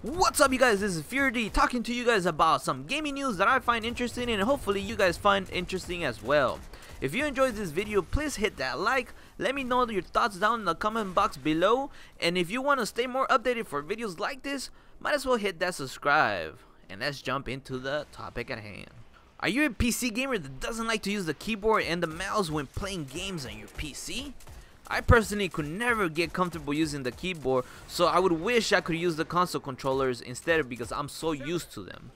What's up, you guys? This is FearD talking to you guys about some gaming news that I find interesting and hopefully you guys find interesting as well. If you enjoyed this video, please hit that like, let me know your thoughts down in the comment box below, and if you want to stay more updated for videos like this, might as well hit that subscribe. And let's jump into the topic at hand. Are you a PC gamer that doesn't like to use the keyboard and the mouse when playing games on your PC? I personally could never get comfortable using the keyboard, so I would wish I could use the console controllers instead because I'm so used to them.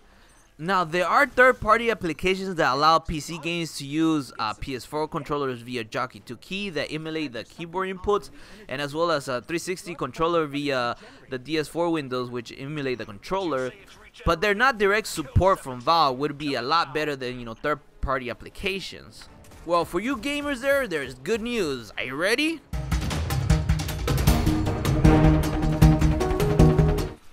Now, there are third-party applications that allow PC games to use PS4 controllers via Jockey 2 key that emulate the keyboard inputs, and as well as a 360 controller via the DS4 windows which emulate the controller. But they're not direct support from Valve, would be a lot better than third-party applications. Well, for you gamers there's good news. Are you ready?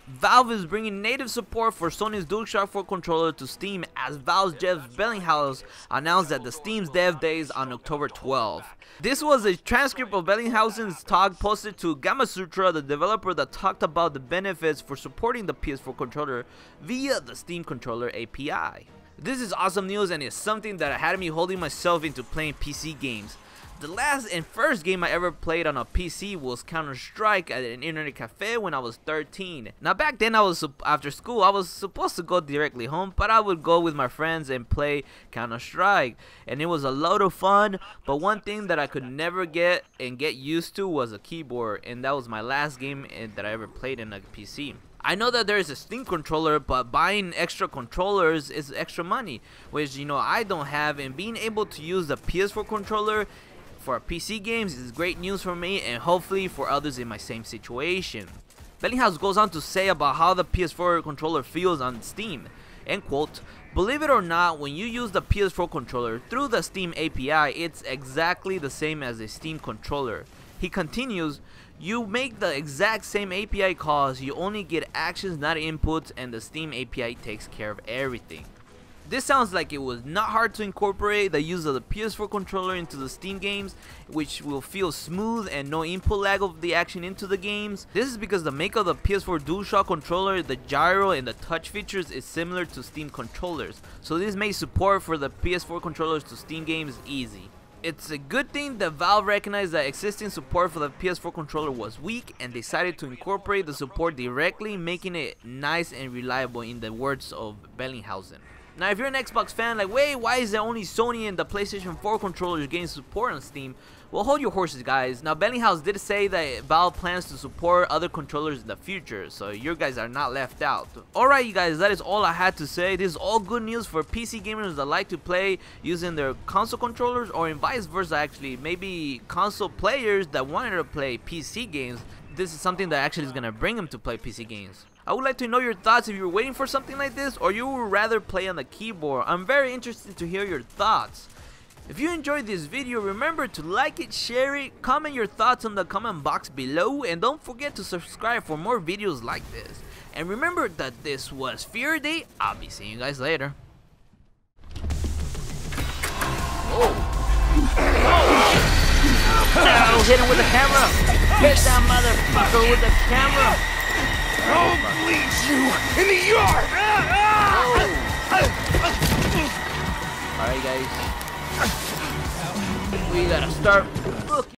Valve is bringing native support for Sony's DualShock 4 controller to Steam, as Valve's Jeff Bellinghaus announced at the Steam's Dev Days on October 12th. This was a transcript of Bellinghausen's talk posted to Gamasutra, the developer that talked about the benefits for supporting the PS4 controller via the Steam Controller API. This is awesome news, and it's something that had me holding myself into playing PC games. The last and first game I ever played on a PC was Counter-Strike at an internet cafe when I was 13. Now back then, after school I was supposed to go directly home, but I would go with my friends and play Counter-Strike, and it was a lot of fun. But one thing that I could never get used to was a keyboard, and that was my last game that I ever played in a PC. I know that there is a Steam controller, but buying extra controllers is extra money, which I don't have, and being able to use the PS4 controller for PC games is great news for me and hopefully for others in my same situation. Bellinghaus goes on to say about how the PS4 controller feels on Steam, and quote, "Believe it or not, when you use the PS4 controller through the Steam API, it's exactly the same as a Steam controller." He continues, "You make the exact same API calls, you only get actions, not inputs, and the Steam API takes care of everything." This sounds like it was not hard to incorporate the use of the PS4 controller into the Steam games, which will feel smooth and no input lag of the action into the games. This is because the make of the PS4 DualShock controller, the gyro and the touch features is similar to Steam controllers, so this makes support for the PS4 controllers to Steam games easy. It's a good thing that Valve recognized that existing support for the PS4 controller was weak and decided to incorporate the support directly, making it nice and reliable, in the words of Bellinghausen. Now, if you're an Xbox fan, like, wait, why is there only Sony and the PlayStation 4 controllers getting support on Steam? Well, hold your horses, guys. Now, Bellinghaus did say that Valve plans to support other controllers in the future, so you guys are not left out. Alright, you guys, that is all I had to say. This is all good news for PC gamers that like to play using their console controllers, or in vice versa, actually. Maybe console players that wanted to play PC games. This is something that actually is going to bring them to play PC games. I would like to know your thoughts if you're waiting for something like this, or you would rather play on the keyboard. I'm very interested to hear your thoughts. If you enjoyed this video, remember to like it, share it, comment your thoughts in the comment box below, and don't forget to subscribe for more videos like this. And remember that this was FearD. I'll be seeing you guys later. Oh! No, hit him with the camera! Hit that motherfucker with the camera! I'll bleed you in the yard! Alright, guys. We gotta start